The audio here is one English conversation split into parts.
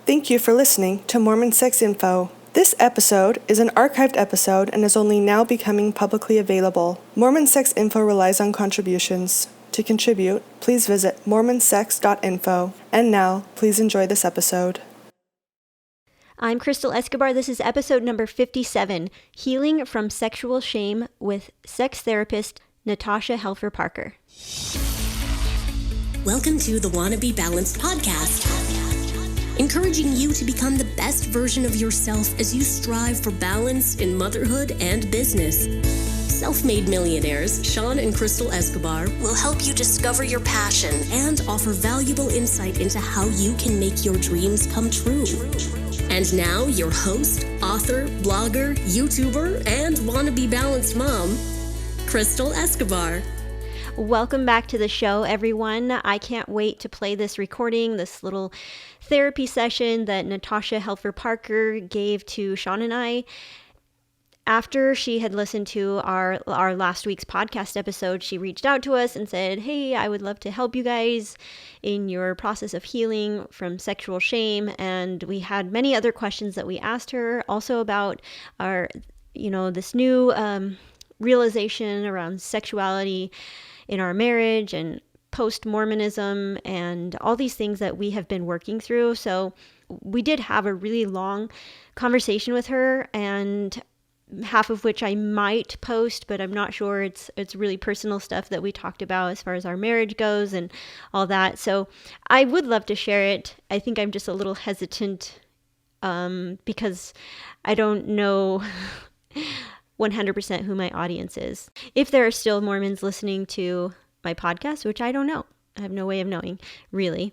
Thank you for listening to Mormon Sex Info. This episode is an archived episode and is only now becoming publicly available. Mormon Sex Info relies on contributions. To contribute, please visit mormonsex.info. And now, please enjoy this episode. I'm Crystal Escobar. This is episode number 57, Healing from Sexual Shame with sex therapist Natasha Helfer Parker. Welcome to the Wannabe Balanced Podcast, encouraging you to become the best version of yourself as you strive for balance in motherhood and business. Self-made millionaires Sean and Crystal Escobar will help you discover your passion and offer valuable insight into how you can make your dreams come true. And now, your host, author, blogger, YouTuber, and wannabe balanced mom, Crystal Escobar. Welcome back to the show, everyone. I can't wait to play this recording, this little therapy session that Natasha Helfer Parker gave to Sean and I. After she had listened to our last week's podcast episode, she reached out to us and said, hey, I would love to help you guys in your process of healing from sexual shame. And we had many other questions that we asked her also about our, this new realization around sexuality in our marriage and post-Mormonism and all these things that we have been working through. So we did have a really long conversation with her, and half of which I might post, but I'm not sure. It's really personal stuff that we talked about as far as our marriage goes and all that. So I would love to share it. I think I'm just a little hesitant because I don't know 100% who my audience is. If there are still Mormons listening to my podcast, which I don't know. I have no way of knowing, really.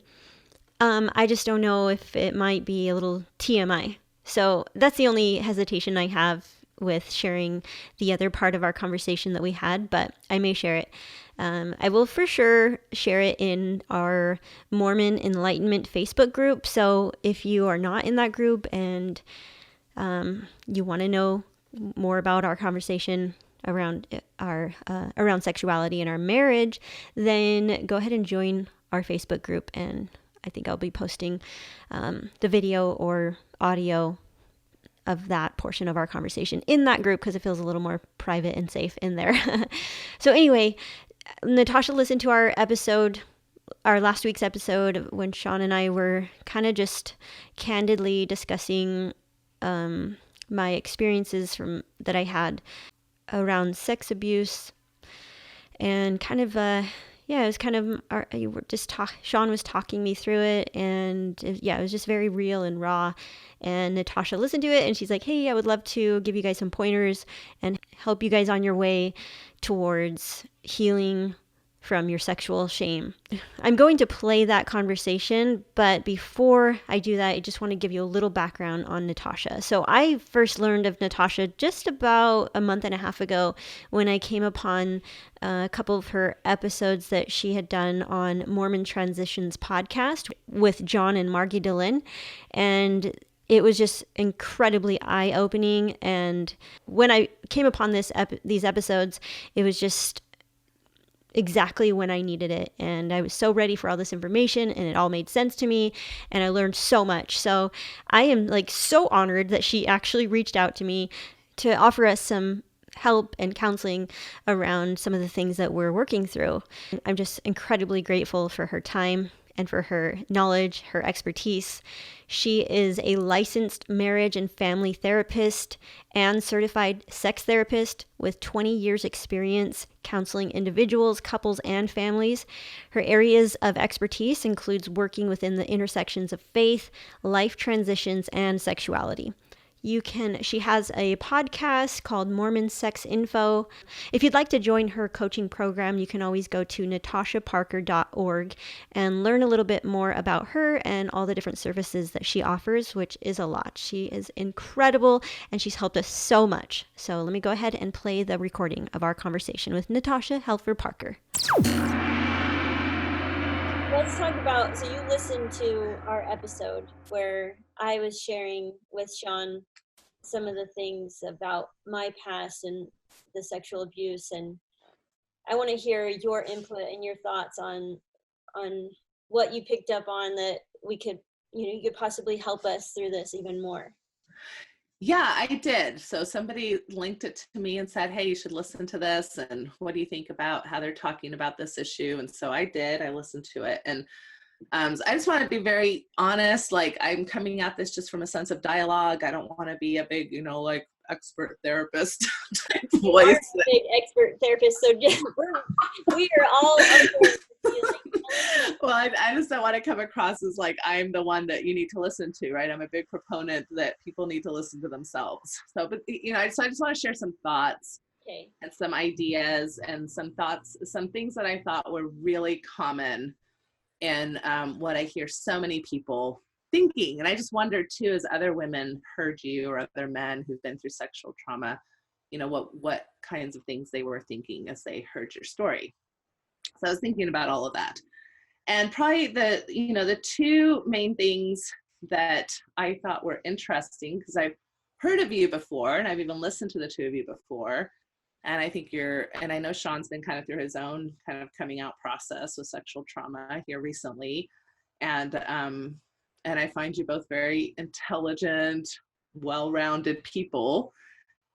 I just don't know if it might be a little TMI. So that's the only hesitation I have with sharing the other part of our conversation that we had, but I may share it. I will for sure share it in our Mormon Enlightenment Facebook group. So if you are not in that group and you want to know more about our conversation around around sexuality and our marriage, then go ahead and join our Facebook group. And I think I'll be posting the video or audio of that portion of our conversation in that group because it feels a little more private and safe in there. So anyway, Natasha listened to our last week's episode when Sean and I were kind of just candidly discussing my experiences that I had around sex abuse, and kind of it was kind of Sean was talking me through it, and it was just very real and raw. And Natasha listened to it, and she's like, hey, I would love to give you guys some pointers and help you guys on your way towards healing from your sexual shame. I'm going to play that conversation, but before I do that, I just want to give you a little background on Natasha. So I first learned of Natasha just about a month and a half ago when I came upon a couple of her episodes that she had done on Mormon Transitions podcast with John and Margie Dillon. And it was just incredibly eye-opening. And when I came upon these episodes, it was just exactly when I needed it. And I was so ready for all this information, and it all made sense to me, and I learned so much. So I am so honored that she actually reached out to me to offer us some help and counseling around some of the things that we're working through. I'm just incredibly grateful for her time and for her knowledge, her expertise. She is a licensed marriage and family therapist and certified sex therapist with 20 years experience counseling individuals, couples, and families. Her areas of expertise includes working within the intersections of faith, life transitions, and sexuality. She has a podcast called Mormon Sex Info. If you'd like to join her coaching program, you can always go to natashaparker.org and learn a little bit more about her and all the different services that she offers, which is a lot. She is incredible, and she's helped us so much. So let me go ahead and play the recording of our conversation with Natasha Helfer Parker. Let's talk about, so you listened to our episode where I was sharing with Sean some of the things about my past and the sexual abuse, and I want to hear your input and your thoughts on what you picked up on that we could you could possibly help us through this even more. Yeah, I did. So somebody linked it to me and said, hey, you should listen to this. And what do you think about how they're talking about this issue? And so I did. I listened to it. And so I just want to be very honest. Like, I'm coming at this just from a sense of dialogue. I don't want to be a big, like expert therapist type voice. You are a big expert therapist. So we are all open. Well, I just don't want to come across as like I'm the one that you need to listen to, right? I'm a big proponent that people need to listen to themselves. So, but I just want to share some thoughts and some ideas and some things that I thought were really common in what I hear so many people thinking. And I just wondered too, as other women heard you or other men who've been through sexual trauma, what kinds of things they were thinking as they heard your story. So I was thinking about all of that. And probably the two main things that I thought were interesting, because I've heard of you before, and I've even listened to the two of you before. And I think and I know Sean's been kind of through his own kind of coming out process with sexual trauma here recently. And I find you both very intelligent, well-rounded people.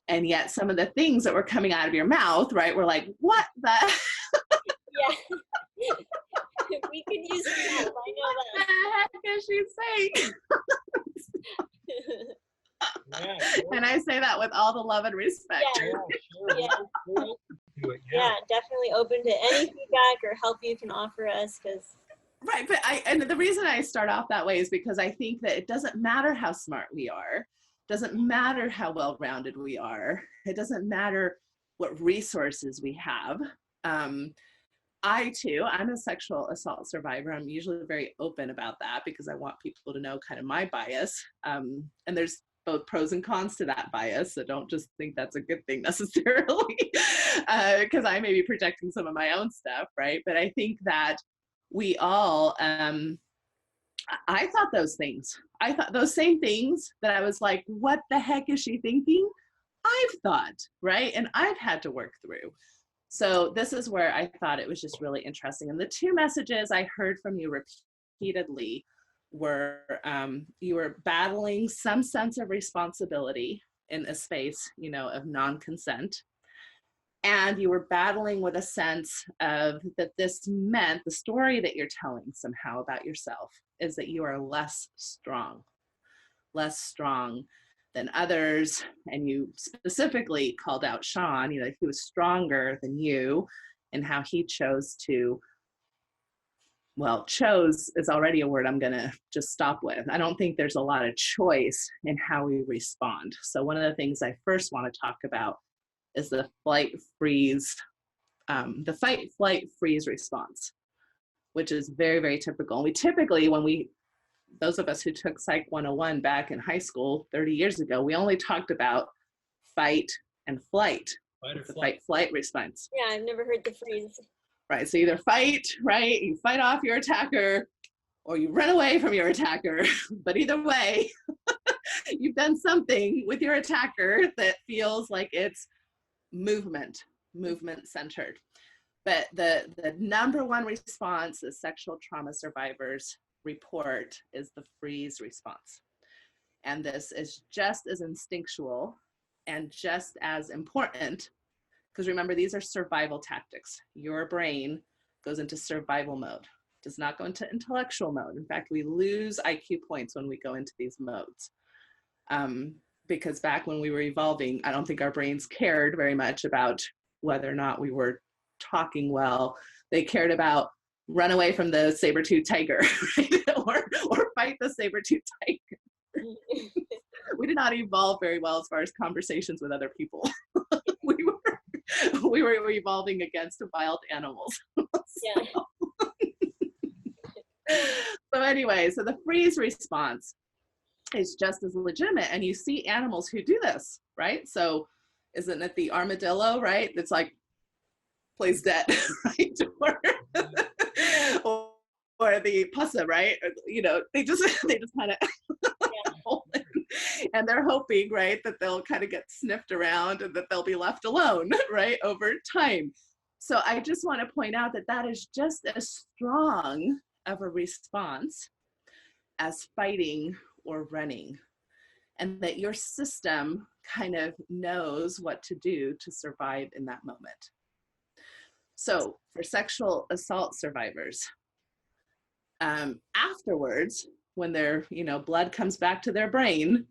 And yet some of the things that were coming out of your mouth, right, were like, what the? Yeah. We could use help. I know that. What the heck is she saying? And I say that with all the love and respect. Yeah, definitely open to any feedback or help you can offer us, because right. But and the reason I start off that way is because I think that it doesn't matter how smart we are, doesn't matter how well-rounded we are, it doesn't matter what resources we have. I'm a sexual assault survivor. I'm usually very open about that because I want people to know kind of my bias. And there's both pros and cons to that bias. So don't just think that's a good thing necessarily, because I may be projecting some of my own stuff, right? But I think that we all, I thought those things. I thought those same things that I was like, what the heck is she thinking? I've thought, right? And I've had to work through. So this is where I thought it was just really interesting. And the two messages I heard from you repeatedly were you were battling some sense of responsibility in a space, of non-consent. And you were battling with a sense of that this meant the story that you're telling somehow about yourself is that you are less strong than others. And you specifically called out Sean, he was stronger than you, and how he chose is already a word I'm gonna just stop with. I don't think there's a lot of choice in how we respond. So one of the things I first want to talk about is the fight, flight, freeze response, which is very, very typical. And we typically, those of us who took Psych 101 back in high school 30 years ago, we only talked about fight and flight. Fight, flight response. Yeah, I've never heard the freeze. Right, so either fight, right, you fight off your attacker, or you run away from your attacker. But either way, you've done something with your attacker that feels like it's movement centered. But the number one response that sexual trauma survivors report is the freeze response. And this is just as instinctual and just as important, because remember, these are survival tactics. Your brain goes into survival mode, does not go into intellectual mode. In fact, we lose IQ points when we go into these modes. Because back when we were evolving, I don't think our brains cared very much about whether or not we were talking well. They cared about run away from the saber-toothed tiger, right? or fight the saber-toothed tiger. We did not evolve very well as far as conversations with other people. we were evolving against wild animals. So anyway, so the freeze response is just as legitimate. And you see animals who do this, right? So isn't it the armadillo, right? It's like, plays dead, right? Or the possum, right? They just kind of hold it. And they're hoping, right, that they'll kind of get sniffed around and that they'll be left alone, right, over time. So I just want to point out that is just as strong of a response as fighting or running, and that your system kind of knows what to do to survive in that moment. So for sexual assault survivors, afterwards, when their blood comes back to their brain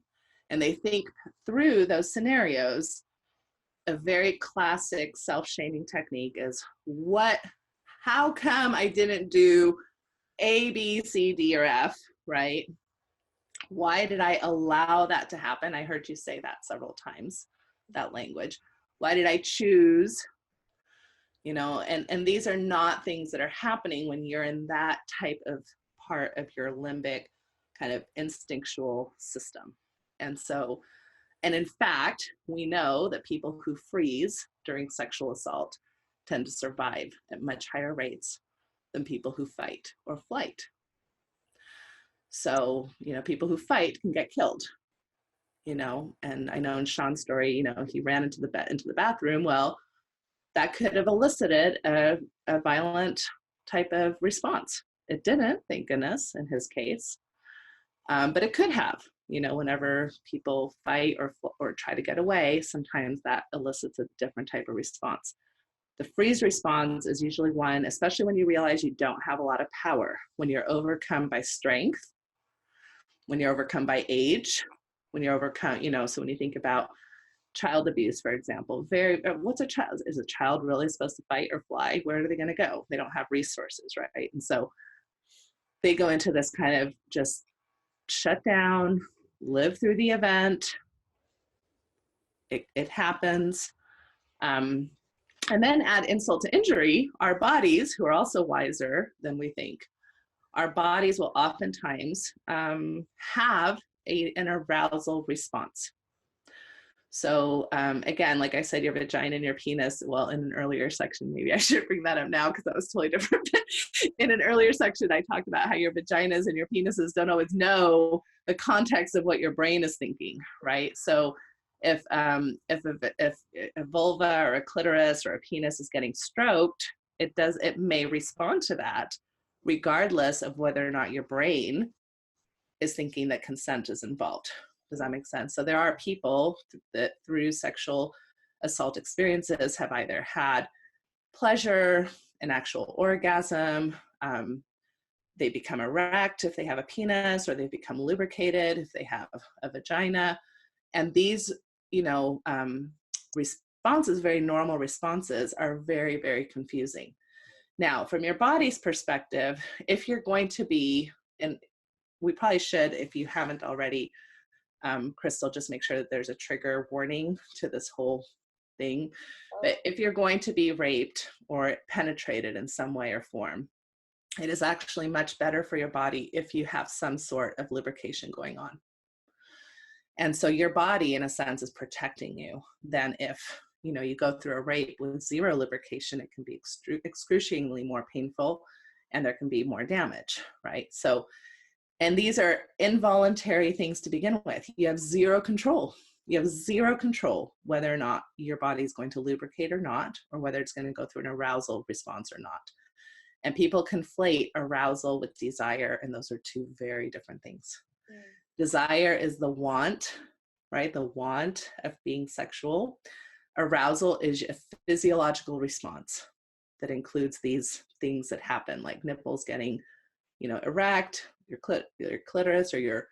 and they think through those scenarios, a very classic self-shaming technique is, how come I didn't do A, B, C, D, or F, right? Why did I allow that to happen? I heard you say that several times, that language. Why did I choose? And these are not things that are happening when you're in that type of part of your limbic kind of instinctual system. And in fact, we know that people who freeze during sexual assault tend to survive at much higher rates than people who fight or flight. So, people who fight can get killed, and I know in Sean's story, he ran into the bathroom. Well, that could have elicited a violent type of response. It didn't, thank goodness, in his case. But it could have, whenever people fight or try to get away, sometimes that elicits a different type of response. The freeze response is usually one, especially when you realize you don't have a lot of power, when you're overcome by strength, when you're overcome by age, when you're overcome, so when you think about child abuse, for example, what's a child? Is a child really supposed to fight or fly? Where are they going to go? They don't have resources, right? And so they go into this kind of just shut down, live through the event. It happens. And then add insult to injury, our bodies, who are also wiser than we think, our bodies will oftentimes have an arousal response. So again, like I said, your vagina and your penis, well, in an earlier section, maybe I should bring that up now because that was totally different. In an earlier section, I talked about how your vaginas and your penises don't always know the context of what your brain is thinking, right? So if a vulva or a clitoris or a penis is getting stroked, it may respond to that regardless of whether or not your brain is thinking that consent is involved. Does that make sense? So there are people that through sexual assault experiences have either had pleasure, an actual orgasm, they become erect if they have a penis, or they become lubricated if they have a vagina. And these, responses, very normal responses, are very, very confusing. Now, from your body's perspective, if you're going to be, and we probably should, if you haven't already, Crystal, just make sure that there's a trigger warning to this whole thing. But if you're going to be raped or penetrated in some way or form, it is actually much better for your body if you have some sort of lubrication going on. And so your body, in a sense, is protecting you than if, you go through a rape with zero lubrication. It can be excruciatingly more painful and there can be more damage, right? So, and these are involuntary things to begin with. You have zero control. You have zero control whether or not your body is going to lubricate or not, or whether it's going to go through an arousal response or not. And people conflate arousal with desire, and those are two very different things. Mm. Desire is the want, right? The want of being sexual. Arousal is a physiological response that includes these things that happen, like nipples getting, erect, your clitoris, or your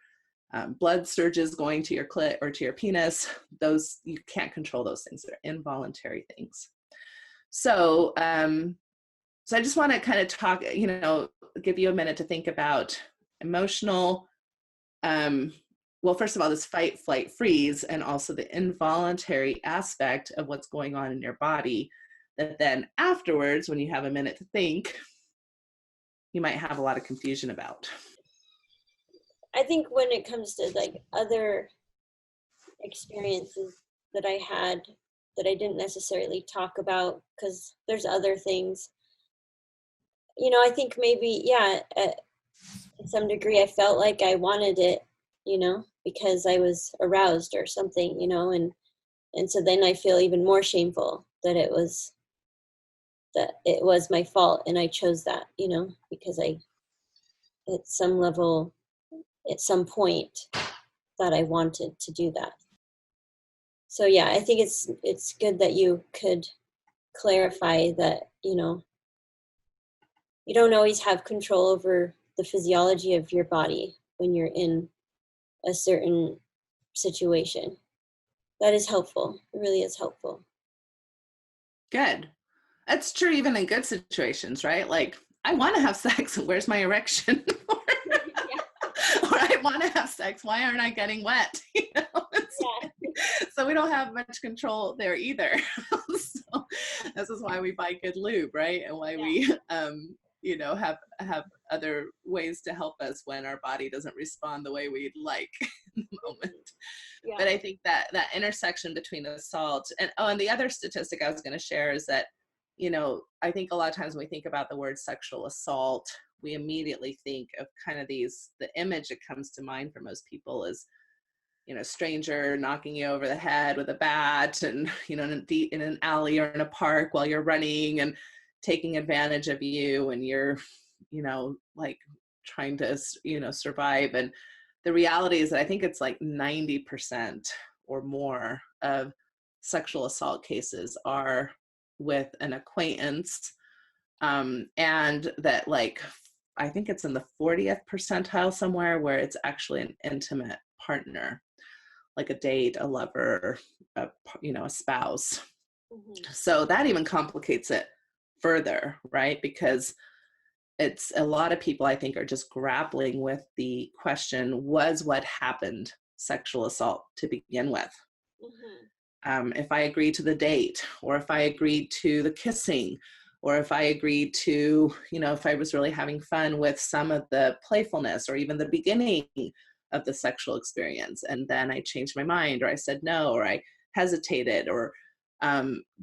blood surges going to your clit or to your penis. Those, you can't control those things. They're involuntary things. So, so I just want to kind of talk, give you a minute to think about emotional, well, first of all, this fight, flight, freeze, and also the involuntary aspect of what's going on in your body, that then afterwards, when you have a minute to think, you might have a lot of confusion about. I think when it comes to like other experiences that I had that I didn't necessarily talk about because there's other things, I think maybe, to some degree I felt like I wanted it, because I was aroused or something, and so then I feel even more shameful that it was my fault and I chose that, because I, at some level, at some point that I wanted to do that. So yeah, I think it's good that you could clarify that, you know, you don't always have control over the physiology of your body when you're in a certain situation. That is helpful. It really is helpful. Good. That's true even in good situations, right? Like, I want to have sex. Where's my erection? Or I want to have sex. Why aren't I getting wet? You know? So we don't have much control there either. So this is why we buy good lube, right? And why we, you know, have other ways to help us when our body doesn't respond the way we'd like in the moment. Yeah. But I think that intersection between assault and the other statistic I was going to share is that, you know, I think a lot of times when we think about the word sexual assault, we immediately think of kind of the image that comes to mind for most people is, you know, stranger knocking you over the head with a bat and, you know, in an alley or in a park while you're running and taking advantage of you and you're, you know, like trying to, you know, survive. And the reality is that I think it's like 90% or more of sexual assault cases are with an acquaintance. And that, like, I think it's in the 40th percentile somewhere where it's actually an intimate partner, like a date, a lover, you know, a spouse. Mm-hmm. So that even complicates it further, right? Because it's a lot of people, I think, are just grappling with the question, was what happened sexual assault to begin with? Mm-hmm. If I agreed to the date, or if I agreed to the kissing, or if I agreed to, you know, if I was really having fun with some of the playfulness or even the beginning of the sexual experience, and then I changed my mind, or I said no, or I hesitated, or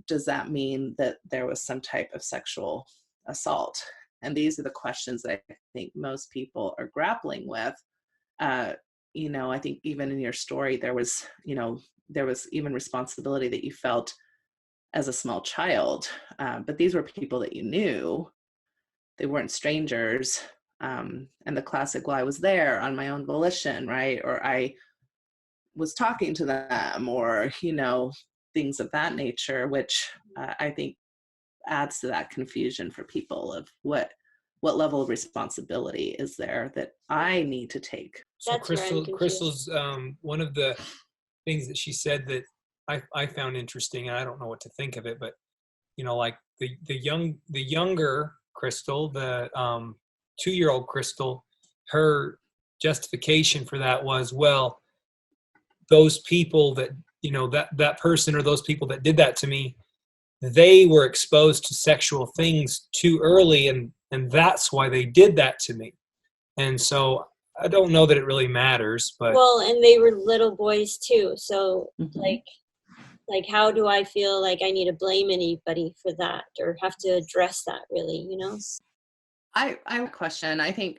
does that mean that there was some type of sexual assault? And these are the questions that I think most people are grappling with. You know, I think even in your story, there was even responsibility that you felt as a small child, but these were people that you knew. They weren't strangers. And the classic, well, I was there on my own volition, right? Or I was talking to them, or, you know, things of that nature, which I think adds to that confusion for people of what level of responsibility is there that I need to take. So Crystal's one of the things that she said that I found interesting, and I don't know what to think of it, but, you know, like the younger Crystal, the 2-year-old Crystal, her justification for that was, well, those people that, you know, that person or those people that did that to me, they were exposed to sexual things too early, and that's why they did that to me. And so I don't know that it really matters, but well, and they were little boys too, so mm-hmm. like how do I feel like I need to blame anybody for that or have to address that, really, you know? I have a question. I think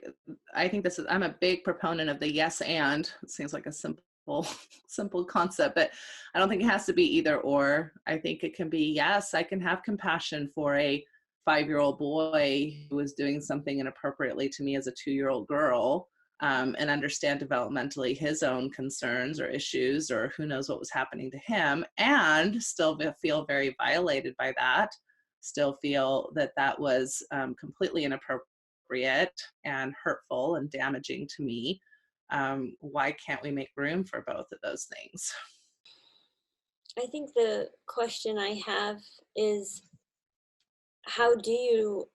this is, I'm a big proponent of the yes and. It seems like a simple concept, but I don't think it has to be either or. I think it can be, yes, I can have compassion for a 5-year-old boy who was doing something inappropriately to me as a 2-year-old girl, and understand developmentally his own concerns or issues, or who knows what was happening to him, and still feel very violated by that, still feel that was completely inappropriate and hurtful and damaging to me. Why can't we make room for both of those things? I think the question I have is, how do you,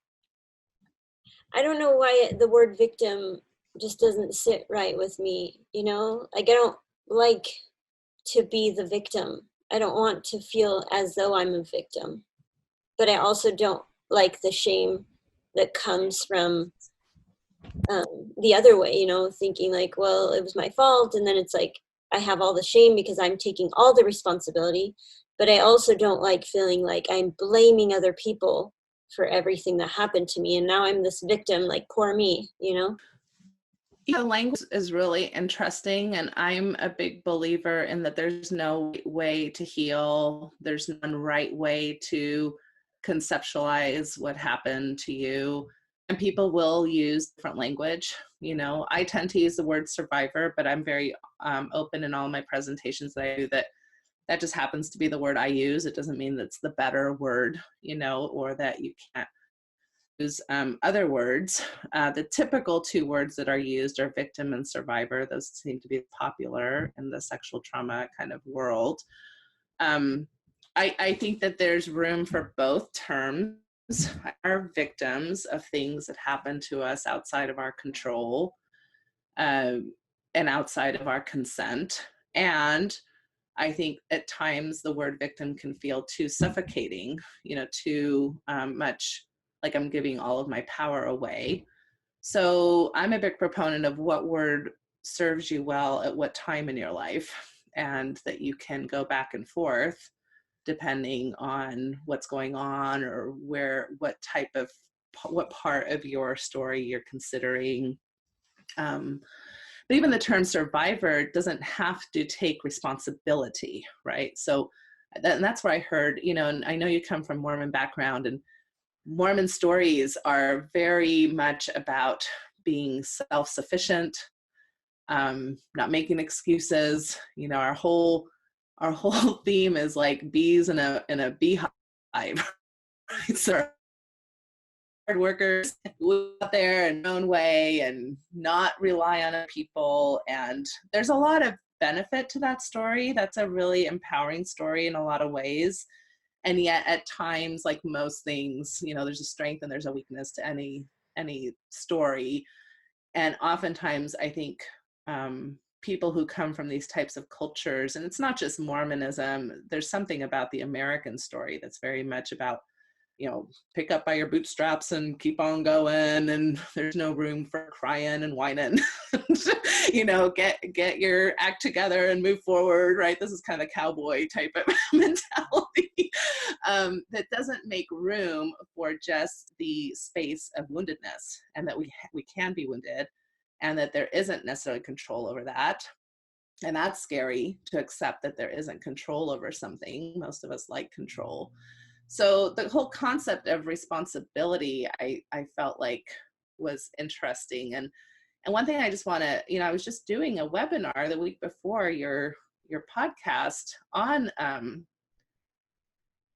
I don't know why the word victim just doesn't sit right with me, you know? Like, I don't like to be the victim. I don't want to feel as though I'm a victim. But I also don't like the shame that comes from the other way, you know, thinking like, well, it was my fault. And then it's like, I have all the shame because I'm taking all the responsibility. But I also don't like feeling like I'm blaming other people for everything that happened to me. And now I'm this victim, like, poor me, you know? Yeah, language is really interesting. And I'm a big believer in that there's no way to heal. There's no right way to conceptualize what happened to you. and people will use different language. You know, I tend to use the word survivor, but I'm very open in all my presentations that I do that just happens to be the word I use. It doesn't mean that's the better word, you know, or that you can't use other words. The typical two words that are used are victim and survivor. Those seem to be popular in the sexual trauma kind of world. I think that there's room for both terms. Are victims of things that happen to us outside of our control and outside of our consent. And I think at times the word victim can feel too suffocating, you know, too much like I'm giving all of my power away. So I'm a big proponent of what word serves you well at what time in your life, and that you can go back and forth depending on what's going on or what part of your story you're considering. But even the term survivor doesn't have to take responsibility, right? So that's where I heard, you know, and I know you come from Mormon background, and Mormon stories are very much about being self-sufficient, not making excuses. You know, our whole theme is like bees in a beehive. Right? So hard workers live out there in their own way and not rely on other people. And there's a lot of benefit to that story. That's a really empowering story in a lot of ways. And yet at times, like most things, you know, there's a strength and there's a weakness to any story. And oftentimes I think people who come from these types of cultures, and it's not just Mormonism, there's something about the American story that's very much about, you know, pick up by your bootstraps and keep on going, and there's no room for crying and whining. You know, get your act together and move forward, right? This is kind of a cowboy type of mentality that doesn't make room for just the space of woundedness, and that we can be wounded, and that there isn't necessarily control over that. And that's scary, to accept that there isn't control over something. Most of us like control. So the whole concept of responsibility, I felt like was interesting. And one thing I just want to, you know, I was just doing a webinar the week before your podcast on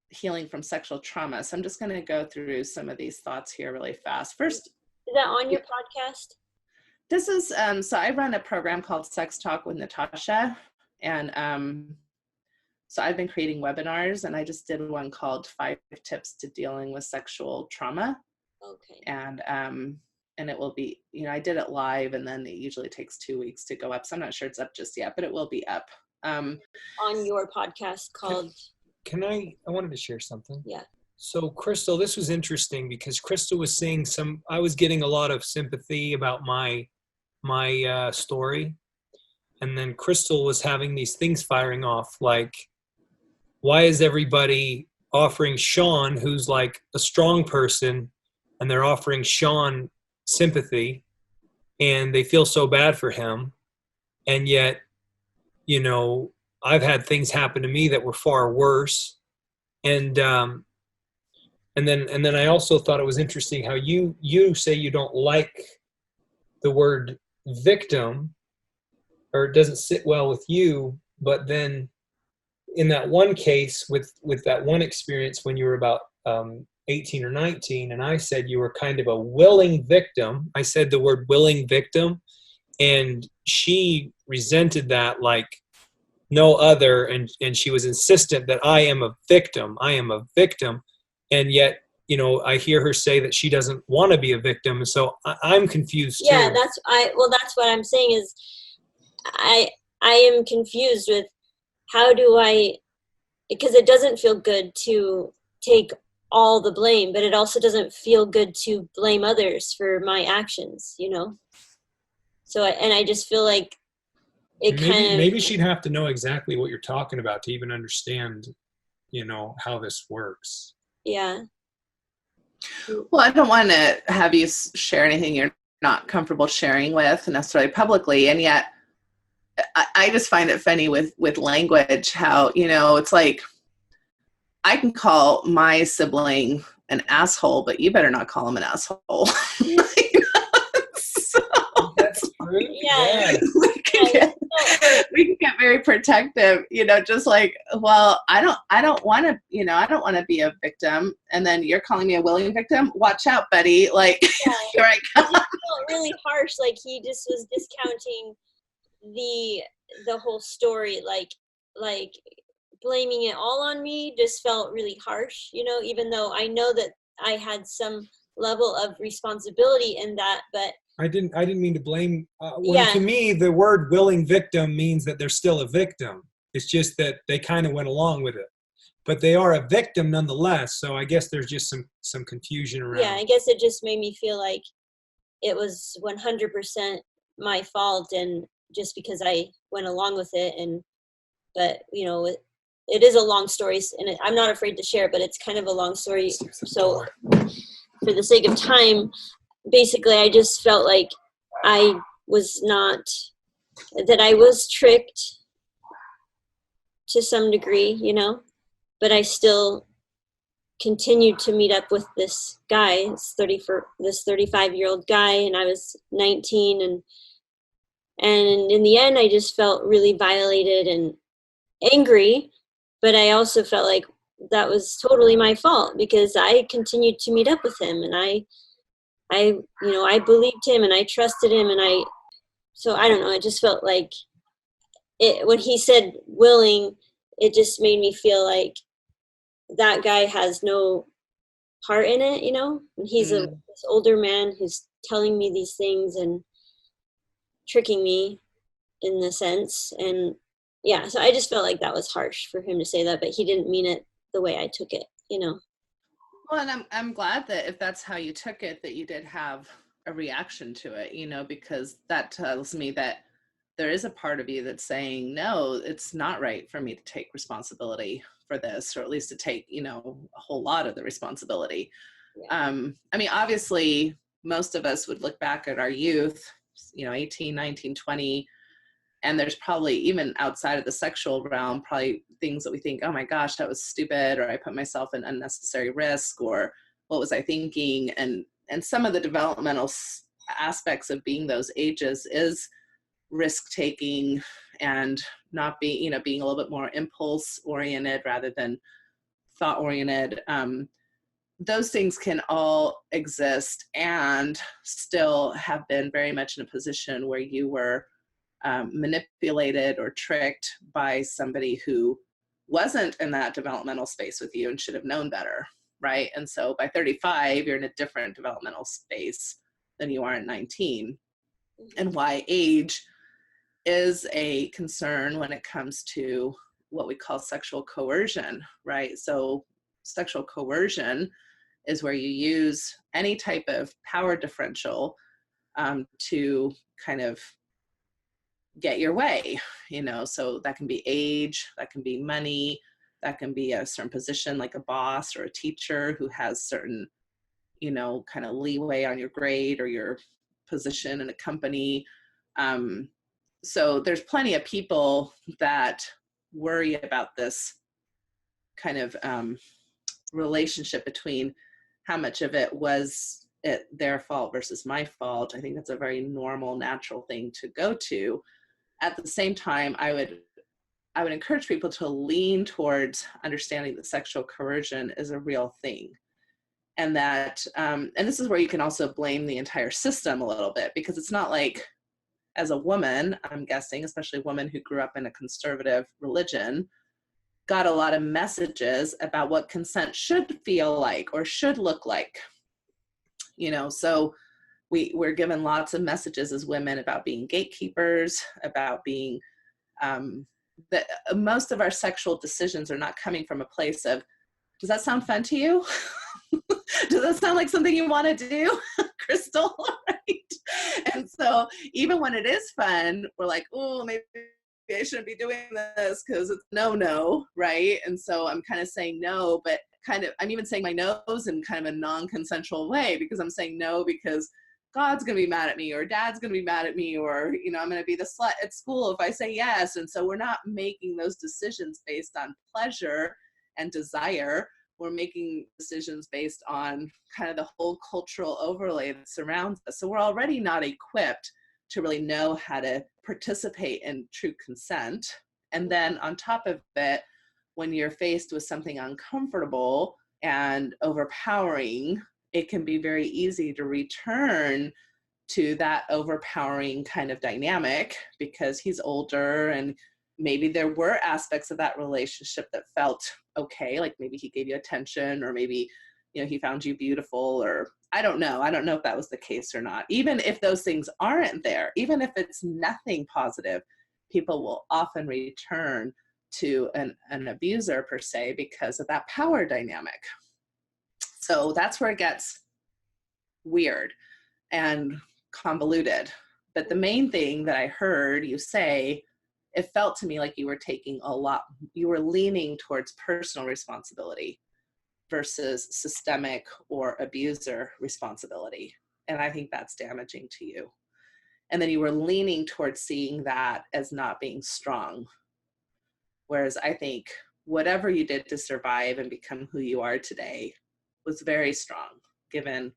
healing from sexual trauma. So I'm just going to go through some of these thoughts here really fast. First, is that on your podcast? This is, so I run a program called Sex Talk with Natasha. And so I've been creating webinars, and I just did one called 5 Tips to Dealing with Sexual Trauma. Okay. And it will be, you know, I did it live, and then it usually takes 2 weeks to go up. So I'm not sure it's up just yet, but it will be up. On your podcast called... I wanted to share something. Yeah. So Crystal, this was interesting because Crystal was saying I was getting a lot of sympathy about my story. And then Crystal was having these things firing off, like, why is everybody offering Sean, who's like a strong person, and they're offering Sean sympathy, and they feel so bad for him. And yet, you know, I've had things happen to me that were far worse. And then I also thought it was interesting how you say you don't like the word victim, or it doesn't sit well with you, but then in that one case with that one experience when you were about 18 or 19, and I said you were kind of a willing victim. I said the word willing victim, and she resented that like no other, and she was insistent that I am a victim. And yet, you know, I hear her say that she doesn't want to be a victim. So I'm confused too. Yeah, that's what I'm saying is I am confused with how do I, because it doesn't feel good to take all the blame, but it also doesn't feel good to blame others for my actions, you know? So, and I just feel like maybe she'd have to know exactly what you're talking about to even understand, you know, how this works. Yeah. Well, I don't want to have you share anything you're not comfortable sharing with necessarily publicly. And yet I just find it funny with language, how, you know, it's like I can call my sibling an asshole, but you better not call him an asshole. So, That's true. Yeah. we can get very protective, just like, well, I don't want to be a victim, and then you're calling me a willing victim. Watch out, buddy. Like, here I come. It felt really harsh. Like he just was discounting the whole story, like blaming it all on me just felt really harsh, even though I know that I had some level of responsibility in that, but I didn't mean to blame. To me, the word willing victim means that they're still a victim. It's just that they kind of went along with it, but they are a victim nonetheless. So I guess there's just some confusion around. Yeah, I guess it just made me feel like it was 100% my fault, and just because I went along with it. But it is a long story, and I'm not afraid to share, but it's kind of a long story. So for the sake of time, basically I just felt like I was tricked to some degree, but I still continued to meet up with this guy, this 35-year-old guy, and I was 19, and in the end I just felt really violated and angry, but I also felt like that was totally my fault because I continued to meet up with him, and I believed him and I trusted him, so I don't know, it just felt like when he said willing, it just made me feel like that guy has no heart in it, and he's this older man who's telling me these things and tricking me in the sense. And yeah, so I just felt like that was harsh for him to say that, but he didn't mean it the way I took it, Well, and I'm glad that if that's how you took it, that you did have a reaction to it, because that tells me that there is a part of you that's saying, no, it's not right for me to take responsibility for this, or at least to take, a whole lot of the responsibility. Yeah. Obviously, most of us would look back at our youth, 18, 19, 20, and there's probably, even outside of the sexual realm, probably things that we think, oh my gosh, that was stupid, or I put myself in unnecessary risk, or what was I thinking? And some of the developmental aspects of being those ages is risk taking and not being, being a little bit more impulse oriented rather than thought oriented. Those things can all exist and still have been very much in a position where you were manipulated or tricked by somebody who wasn't in that developmental space with you and should have known better, right? And so by 35, you're in a different developmental space than you are at 19. And why age is a concern when it comes to what we call sexual coercion, right? So sexual coercion is where you use any type of power differential to kind of get your way, so that can be age, that can be money, that can be a certain position like a boss or a teacher who has certain, kind of leeway on your grade or your position in a company. So there's plenty of people that worry about this kind of relationship between how much of it was their fault versus my fault. I think that's a very normal, natural thing to go to. At the same time, I would encourage people to lean towards understanding that sexual coercion is a real thing. And that, and this is where you can also blame the entire system a little bit, because it's not like, as a woman, I'm guessing, especially a woman who grew up in a conservative religion, got a lot of messages about what consent should feel like or should look like. So we're given lots of messages as women about being gatekeepers, about being, that most of our sexual decisions are not coming from a place of, does that sound fun to you? Does that sound like something you want to do, Crystal? Right? And so even when it is fun, we're like, oh, maybe I shouldn't be doing this because it's no, right? And so I'm kind of saying no, but I'm even saying my no's in kind of a non-consensual way, because I'm saying no because God's going to be mad at me, or Dad's going to be mad at me, or, I'm going to be the slut at school if I say yes. And so we're not making those decisions based on pleasure and desire. we're making decisions based on kind of the whole cultural overlay that surrounds us. So we're already not equipped to really know how to participate in true consent. And then on top of it, when you're faced with something uncomfortable and overpowering, it can be very easy to return to that overpowering kind of dynamic because he's older and maybe there were aspects of that relationship that felt okay, like maybe he gave you attention or maybe, you know, he found you beautiful, or I don't know if that was the case or not. Even if those things aren't there, even if it's nothing positive, people will often return to an abuser per se because of that power dynamic. So that's where it gets weird and convoluted. But the main thing that I heard you say, it felt to me like you were leaning towards personal responsibility versus systemic or abuser responsibility. And I think that's damaging to you. And then you were leaning towards seeing that as not being strong. Whereas I think whatever you did to survive and become who you are today was very strong, given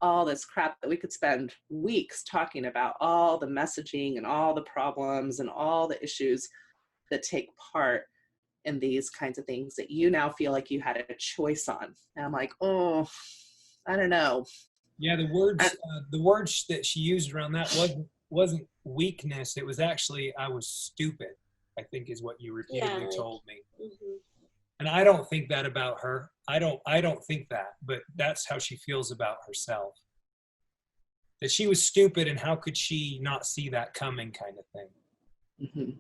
all this crap that we could spend weeks talking about, all the messaging and all the problems and all the issues that take part in these kinds of things that you now feel like you had a choice on. And I'm like, oh, I don't know. Yeah, the words that she used around that wasn't weakness. It was actually, I was stupid, I think is what you repeatedly told me. Mm-hmm. And I don't think that about her. I don't think that, but that's how she feels about herself. That she was stupid and how could she not see that coming, kind of thing. Mm-hmm.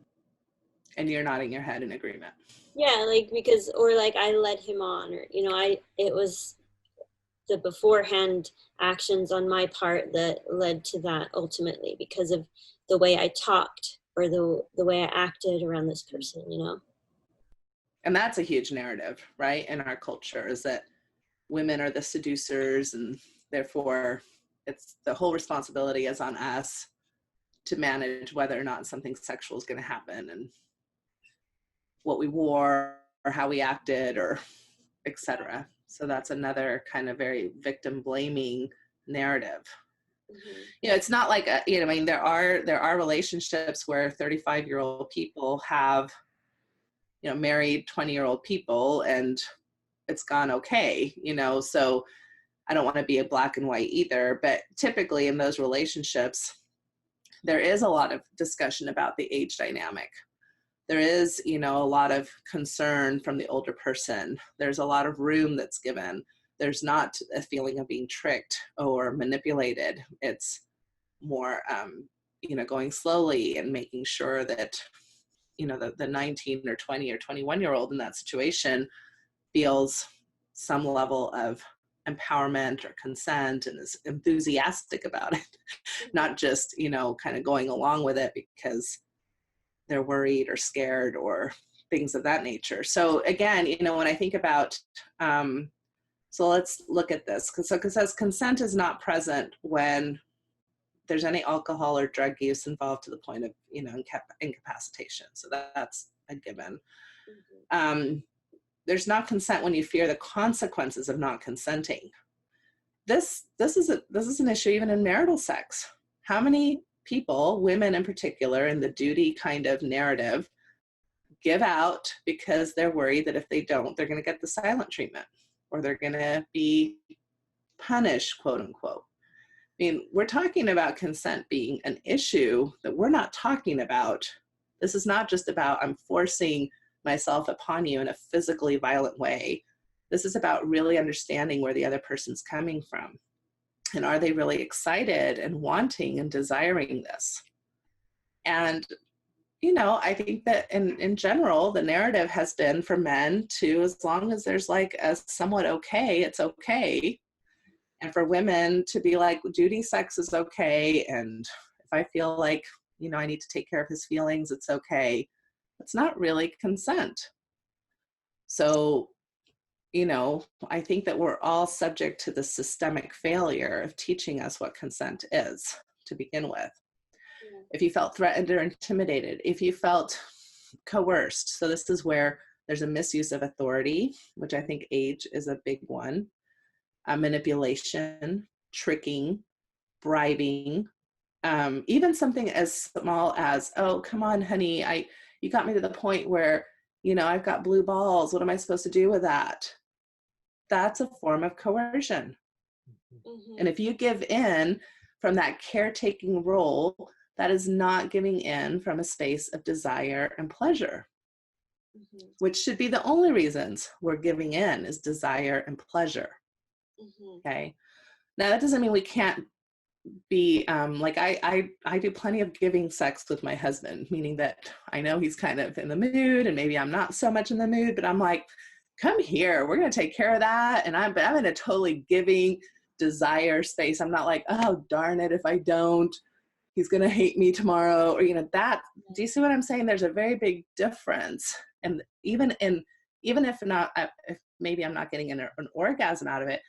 And you're nodding your head in agreement. Yeah, like because, or like I led him on, or, you know, it was the beforehand actions on my part that led to that ultimately because of the way I talked or the way I acted around this person, you know? And that's a huge narrative, right? In our culture is that women are the seducers and therefore it's the whole responsibility is on us to manage whether or not something sexual is going to happen and what we wore or how we acted or etc. So that's another kind of very victim blaming narrative. Mm-hmm. You know, it's not like, I mean, there are relationships where 35-year-old people have, you know, married 20-year-old people and it's gone okay, you know, so I don't want to be a black and white either, but typically in those relationships, there is a lot of discussion about the age dynamic. There is, you know, a lot of concern from the older person. There's a lot of room that's given. There's not a feeling of being tricked or manipulated. It's more, you know, going slowly and making sure that, you know, the 19 or 20 or 21-year-old in that situation feels some level of empowerment or consent and is enthusiastic about it, not just, you know, kind of going along with it because they're worried or scared or things of that nature. So again, you know, when I think about, so let's look at this. Because consent is not present when there's any alcohol or drug use involved to the point of, you know, incapacitation. So that's a given. Mm-hmm. There's not consent when you fear the consequences of not consenting. This is an issue even in marital sex. How many people, women in particular, in the duty kind of narrative, give out because they're worried that if they don't, they're going to get the silent treatment or they're going to be punished, quote unquote. I mean, we're talking about consent being an issue that we're not talking about. This is not just about I'm forcing myself upon you in a physically violent way. This is about really understanding where the other person's coming from. And are they really excited and wanting and desiring this? And, you know, I think that in general, the narrative has been for men to, as long as there's like a somewhat okay, it's okay. And for women to be like, duty sex is okay. And if I feel like, you know, I need to take care of his feelings, it's okay. It's not really consent. So, you know, I think that we're all subject to the systemic failure of teaching us what consent is to begin with. Yeah. If you felt threatened or intimidated, if you felt coerced, so this is where There's a misuse of authority, which I think age is a big one. Manipulation, tricking, bribing, even something as small as, oh, come on, honey, you got me to the point where, I've got blue balls. What am I supposed to do with that? That's a form of coercion. Mm-hmm. And if you give in from that caretaking role, that is not giving in from a space of desire and pleasure, Mm-hmm. which should be the only reasons we're giving in, is desire and pleasure. Mm-hmm. Okay. Now that doesn't mean we can't be like I do plenty of giving sex with my husband, meaning that I know he's kind of in the mood and maybe I'm not so much in the mood, but I'm like, come here, we're going to take care of that. And I'm in a totally giving desire space. I'm not like, oh, darn it, if I don't, he's going to hate me tomorrow, or that. Do you see what I'm saying? There's a very big difference. And even if not, if maybe I'm not getting an orgasm out of it,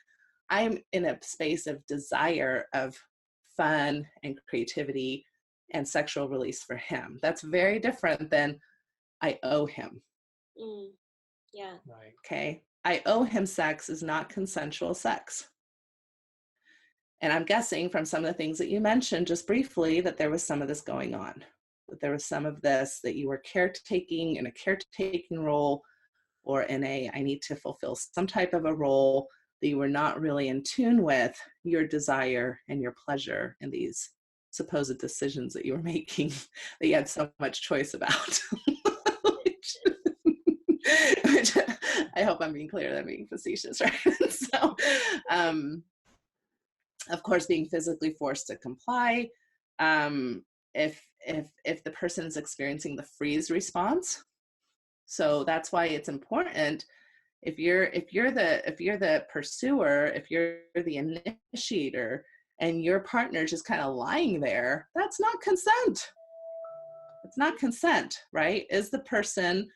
I'm in a space of desire, of fun and creativity and sexual release for him. That's very different than I owe him. Yeah. Right. Okay. I owe him sex is not consensual sex. And I'm guessing from some of the things that you mentioned just briefly that there was some of this going on, that there was some of this, that you were caretaking in a caretaking role, or in I need to fulfill some type of a role, that you were not really in tune with your desire and your pleasure in these supposed decisions that you were making that you had so much choice about. which I hope I'm being clear that I'm being facetious, right? So, of course, being physically forced to comply. If the person is experiencing the freeze response, so that's why it's important. If you're the pursuer, if you're the initiator, and your partner's just kind of lying there, that's not consent. It's not consent, right? Is the person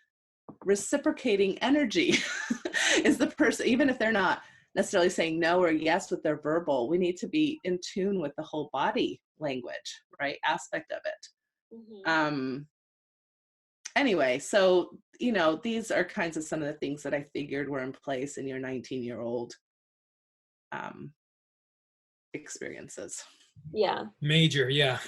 reciprocating energy? Is the person, even if they're not necessarily saying no or yes with their verbal, we need to be in tune with the whole body language, right? Aspect of it. Mm-hmm. Anyway, so, these are kinds of some of the things that I figured were in place in your 19-year-old experiences. Yeah. Major, yeah.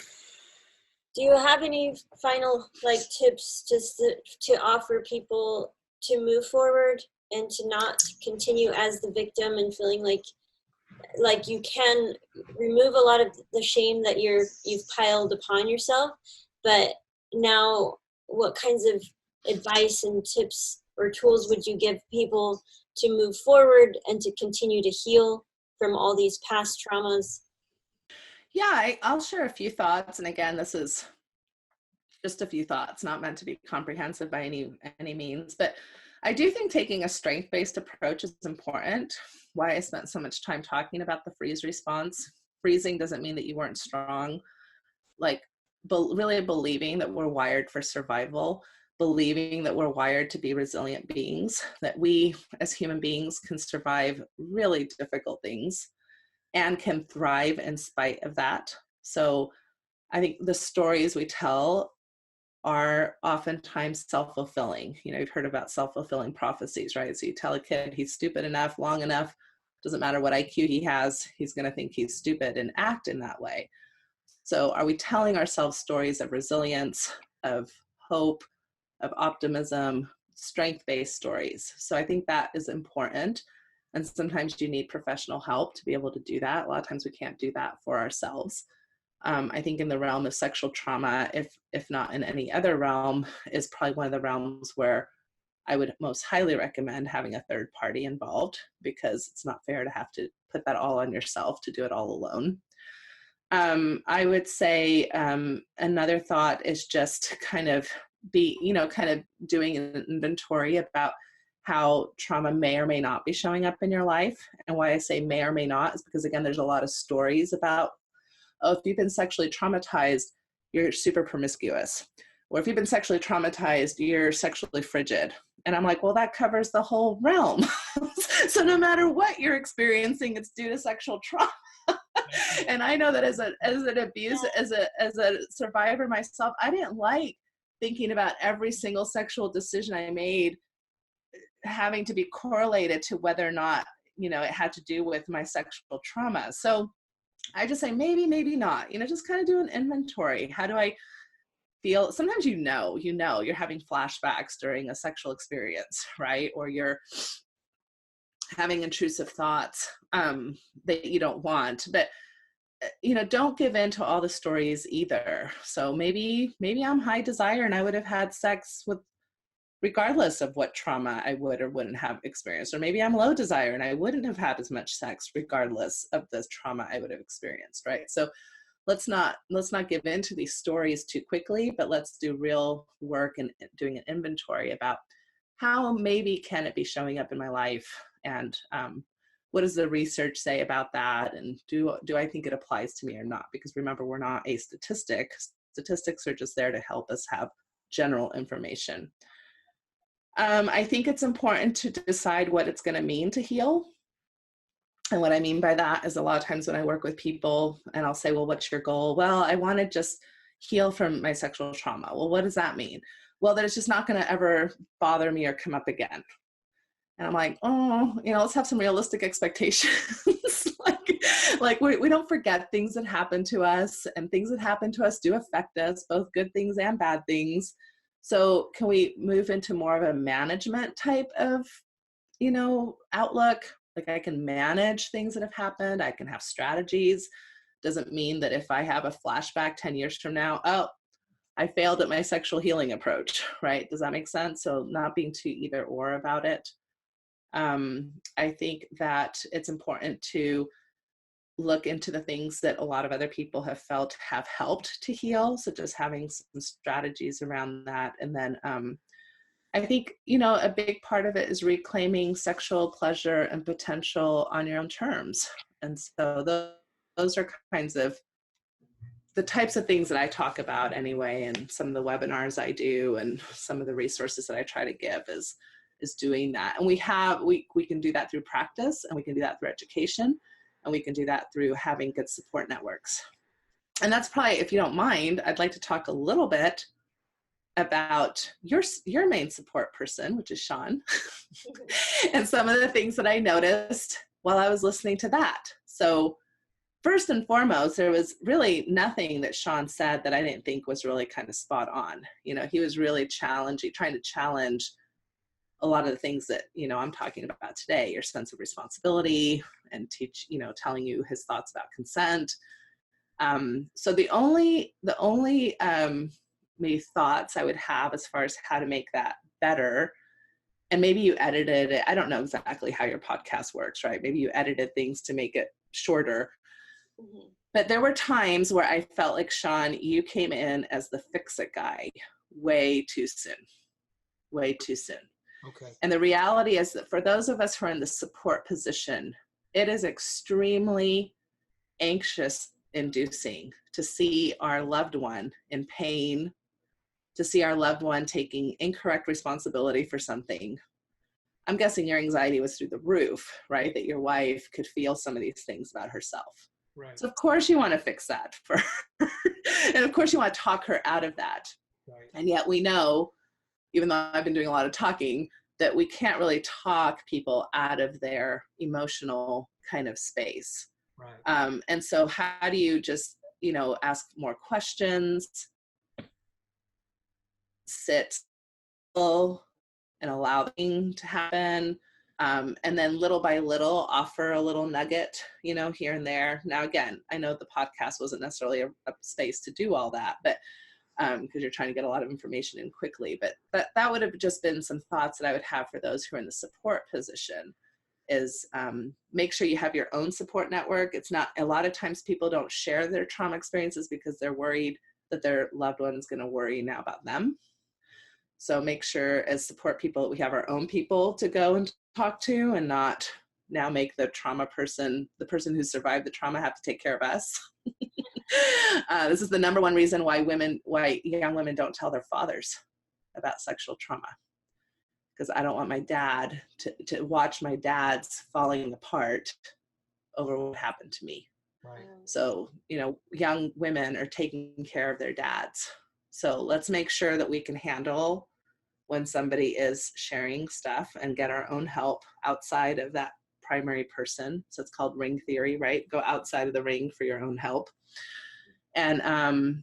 Do you have any final tips just to offer people to move forward and to not continue as the victim, and feeling like you can remove a lot of the shame that you've piled upon yourself, but now what kinds of advice and tips or tools would you give people to move forward and to continue to heal from all these past traumas? Yeah, I'll share a few thoughts. And again, this is just a few thoughts, not meant to be comprehensive by any means, but I do think taking a strength-based approach is important. Why I spent so much time talking about the freeze response. Freezing doesn't mean that you weren't strong. Really believing that we're wired for survival, believing that we're wired to be resilient beings, that we as human beings can survive really difficult things and can thrive in spite of that. So I think the stories we tell are oftentimes self-fulfilling. You've heard about self-fulfilling prophecies, right? So you tell a kid he's stupid enough, long enough, doesn't matter what IQ he has, he's going to think he's stupid and act in that way. So are we telling ourselves stories of resilience, of hope, of optimism, strength-based stories? So I think that is important. And sometimes you need professional help to be able to do that. A lot of times we can't do that for ourselves. I think in the realm of sexual trauma, if not in any other realm, is probably one of the realms where I would most highly recommend having a third party involved, because it's not fair to have to put that all on yourself, to do it all alone. I would say another thought is just kind of doing an inventory about how trauma may or may not be showing up in your life. And why I say may or may not is because, again, there's a lot of stories about, oh, if you've been sexually traumatized, you're super promiscuous. Or if you've been sexually traumatized, you're sexually frigid. And I'm like, well, that covers the whole realm. So no matter what you're experiencing, it's due to sexual trauma. And I know that as a survivor myself, I didn't like thinking about every single sexual decision I made having to be correlated to whether or not, it had to do with my sexual trauma. So I just say, maybe, maybe not, just kind of do an inventory. How do I feel? Sometimes, you're having flashbacks during a sexual experience, right? Or you're having intrusive thoughts that you don't want, but don't give in to all the stories either. So maybe I'm high desire and I would have had sex with, regardless of what trauma I would or wouldn't have experienced. Or maybe I'm low desire and I wouldn't have had as much sex regardless of the trauma I would have experienced, right? So let's not give in to these stories too quickly, but let's do real work and doing an inventory about how maybe can it be showing up in my life, and what does the research say about that, and do I think it applies to me or not? Because remember, we're not a statistic. Statistics are just there to help us have general information. I think it's important to decide what it's going to mean to heal. And what I mean by that is, a lot of times when I work with people and I'll say, well, what's your goal? Well, I want to just heal from my sexual trauma. Well, what does that mean? Well, that it's just not going to ever bother me or come up again. And I'm like, let's have some realistic expectations. like we don't forget things that happen to us, and things that happen to us do affect us, both good things and bad things. So can we move into more of a management type of, outlook? Like, I can manage things that have happened. I can have strategies. Doesn't mean that if I have a flashback 10 years from now, I failed at my sexual healing approach, right? Does that make sense? So not being too either or about it. I think that it's important to look into the things that a lot of other people have felt have helped to heal, such as having some strategies around that. And then I think, a big part of it is reclaiming sexual pleasure and potential on your own terms. And so those are kinds of the types of things that I talk about anyway, and some of the webinars I do and some of the resources that I try to give is doing that. And we can do that through practice, and we can do that through education, and we can do that through having good support networks. And that's probably, if you don't mind, I'd like to talk a little bit about your main support person, which is Sean, and some of the things that I noticed while I was listening to that. So first and foremost, there was really nothing that Sean said that I didn't think was really kind of spot on. He was really trying to challenge a lot of the things that, I'm talking about today, your sense of responsibility, and telling you his thoughts about consent. So the only maybe thoughts I would have as far as how to make that better, and maybe you edited it. I don't know exactly how your podcast works, right? Maybe you edited things to make it shorter. Mm-hmm. But there were times where I felt like, Sean, you came in as the fix-it guy way too soon. Okay. And the reality is that for those of us who are in the support position, it is extremely anxious inducing to see our loved one in pain, to see our loved one taking incorrect responsibility for something. I'm guessing your anxiety was through the roof, right? That your wife could feel some of these things about herself. Right. So of course you want to fix that for her. And of course you want to talk her out of that. Right. And yet we know, even though I've been doing a lot of talking, that we can't really talk people out of their emotional kind of space. Right. And so how do you just, ask more questions, sit still and allow things to happen, and then little by little offer a little nugget, here and there. Now, again, I know the podcast wasn't necessarily a space to do all that, but because you're trying to get a lot of information in quickly, but that would have just been some thoughts that I would have for those who are in the support position. Is make sure you have your own support network. It's not, a lot of times people don't share their trauma experiences because they're worried that their loved one is going to worry now about them. So make sure as support people, we have our own people to go and talk to, and not now make the trauma person, the person who survived the trauma, have to take care of us. This is the number one reason why young women don't tell their fathers about sexual trauma. Because I don't want my dad to watch my dad's falling apart over what happened to me. Right. So, young women are taking care of their dads. So let's make sure that we can handle when somebody is sharing stuff and get our own help outside of that primary person. So it's called ring theory, right? Go outside of the ring for your own help. And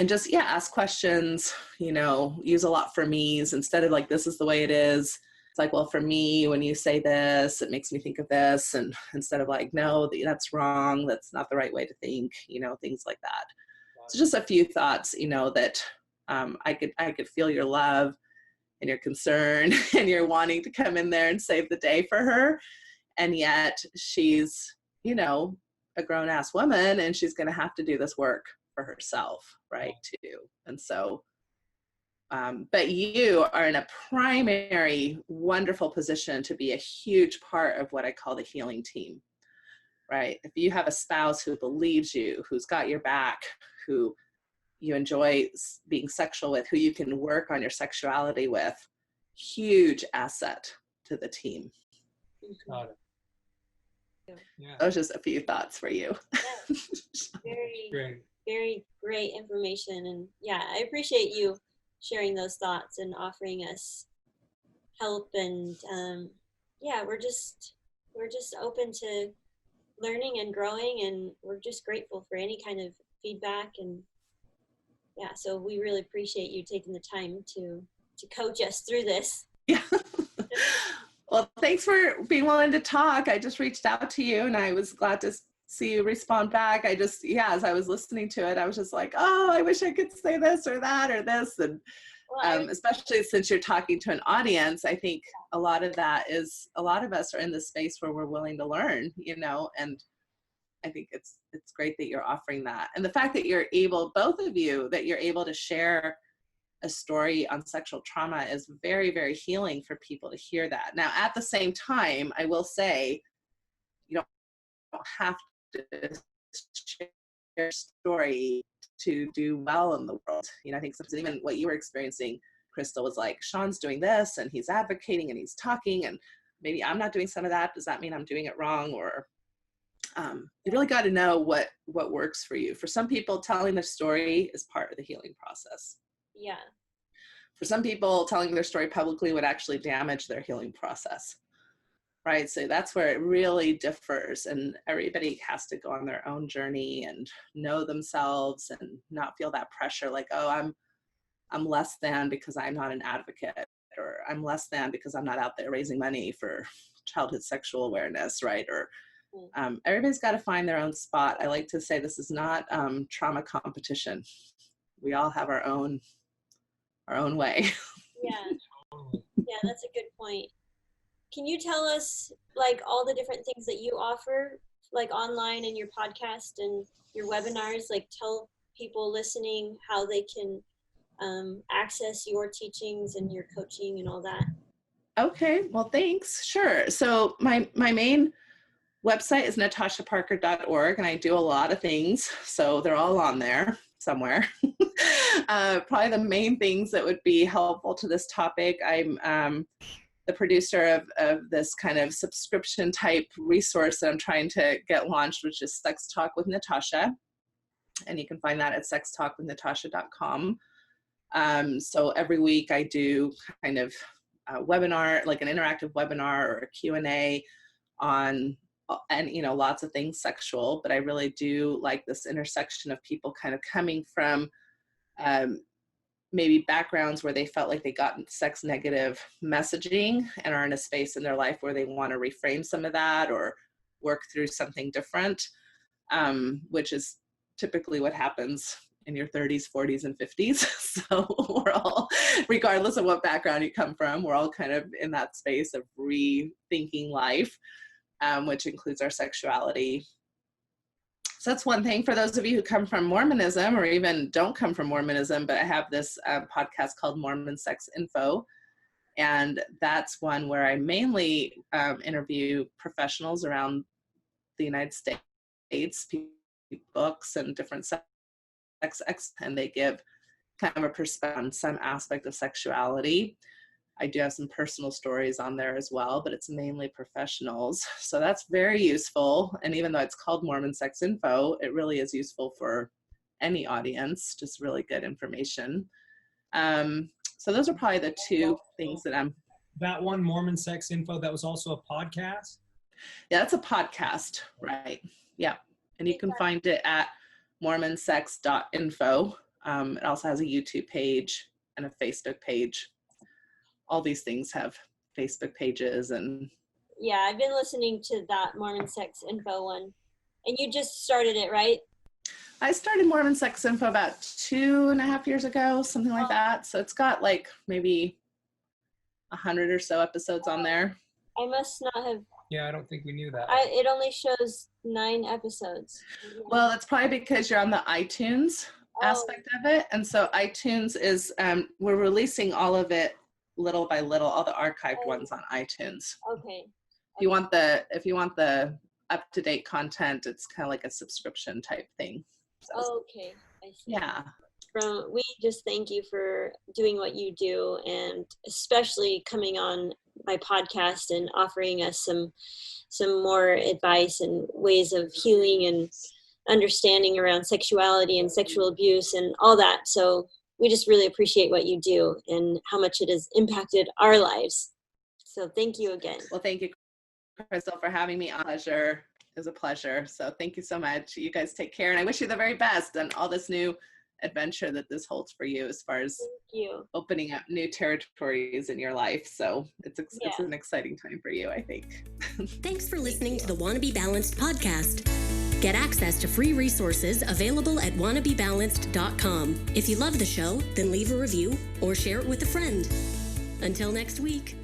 just, yeah, ask questions, use a lot for me's instead of like, this is the way it is. It's like, well, for me, when you say this, it makes me think of this. And instead of like, no, that's wrong. That's not the right way to think, things like that. So just a few thoughts, that I could feel your love and your concern and you're wanting to come in there and save the day for her. And yet she's, a grown ass woman and she's going to have to do this work for herself, right, too. And so, but you are in a primary, wonderful position to be a huge part of what I call the healing team, right? If you have a spouse who believes you, who's got your back, who you enjoy being sexual with, who you can work on your sexuality with, huge asset to the team. Got it. Yeah. Those are just a few thoughts for you. Yeah. Very great. Very great information. And yeah, I appreciate you sharing those thoughts and offering us help. And yeah, we're just open to learning and growing, and we're just grateful for any kind of feedback. And yeah, so we really appreciate you taking the time to coach us through this. Yeah. Well, thanks for being willing to talk. I just reached out to you and I was glad to see you respond back. As I was listening to it, I was just like, oh, I wish I could say this or that or this. And especially since you're talking to an audience, I think a lot of us are in this space where we're willing to learn, and I think it's great that you're offering that. And the fact that you're able, both of you, that you're able to share a story on sexual trauma is very, very healing for people to hear that. Now, at the same time, I will say, you don't have to share your story to do well in the world. I think sometimes even what you were experiencing, Crystal, was like, Sean's doing this and he's advocating and he's talking, and maybe I'm not doing some of that. Does that mean I'm doing it wrong? Or you really got to know what works for you. For some people, telling their story is part of the healing process. Yeah. For some people, telling their story publicly would actually damage their healing process, right? So that's where it really differs, and everybody has to go on their own journey and know themselves and not feel that pressure like, oh, I'm less than because I'm not an advocate, or I'm less than because I'm not out there raising money for childhood sexual awareness, right? Or everybody's got to find their own spot. I like to say this is not trauma competition. We all have our own way. Yeah, that's a good point. Can you tell us like all the different things that you offer, like online in your podcast and your webinars? Like, tell people listening how they can access your teachings and your coaching and all that. Okay, well, thanks. Sure. So my main website is natashaparker.org, and I do a lot of things, so they're all on there somewhere. Probably the main things that would be helpful to this topic, I'm the producer of this kind of subscription type resource that I'm trying to get launched, which is Sex Talk with Natasha, and you can find that at sextalkwithnatasha.com. So every week I do kind of a webinar, like an interactive webinar or a Q&A on, and lots of things sexual, but I really do like this intersection of people kind of coming from maybe backgrounds where they felt like they got sex negative messaging and are in a space in their life where they want to reframe some of that or work through something different, which is typically what happens in your 30s, 40s, and 50s. So we're all, regardless of what background you come from, we're all kind of in that space of rethinking life, which includes our sexuality. So that's one thing. For those of you who come from Mormonism or even don't come from Mormonism, but I have this podcast called Mormon Sex Info. And that's one where I mainly interview professionals around the United States, books and different sex, and they give kind of a perspective on some aspect of sexuality. I do have some personal stories on there as well, but it's mainly professionals. So that's very useful. And even though it's called Mormon Sex Info, it really is useful for any audience, just really good information. So those are probably the two things that I'm. That one, Mormon Sex Info, that was also a podcast? Yeah, that's a podcast, right? Yeah. And you can find it at mormonsex.info. It also has a YouTube page and a Facebook page. All these things have Facebook pages. And yeah, I've been listening to that Mormon Sex Info one. And you just started it, right? I started Mormon Sex Info about 2.5 years ago, something like that. So it's got like maybe 100 or so episodes on there. I must not have. Yeah, I don't think we knew that. It only shows 9 episodes. Well, that's probably because you're on the iTunes aspect of it. And so iTunes is, we're releasing all of it little by little, all the archived ones on iTunes. Okay. If you want the up-to-date content, it's kind of like a subscription type thing. So, Okay, I see. yeah. We just thank you for doing what you do, and especially coming on my podcast and offering us some more advice and ways of healing and understanding around sexuality and sexual abuse and all that. So we just really appreciate what you do and how much it has impacted our lives. So thank you again. Well, thank you, Crystal, for having me on. It was a pleasure. So thank you so much. You guys take care, and I wish you the very best on all this new adventure that this holds for you as far as opening up new territories in your life. So it's an exciting time for you, I think. Thanks for listening to the Wannabe Balanced podcast. Get access to free resources available at wannabebalanced.com. If you love the show, then leave a review or share it with a friend. Until next week.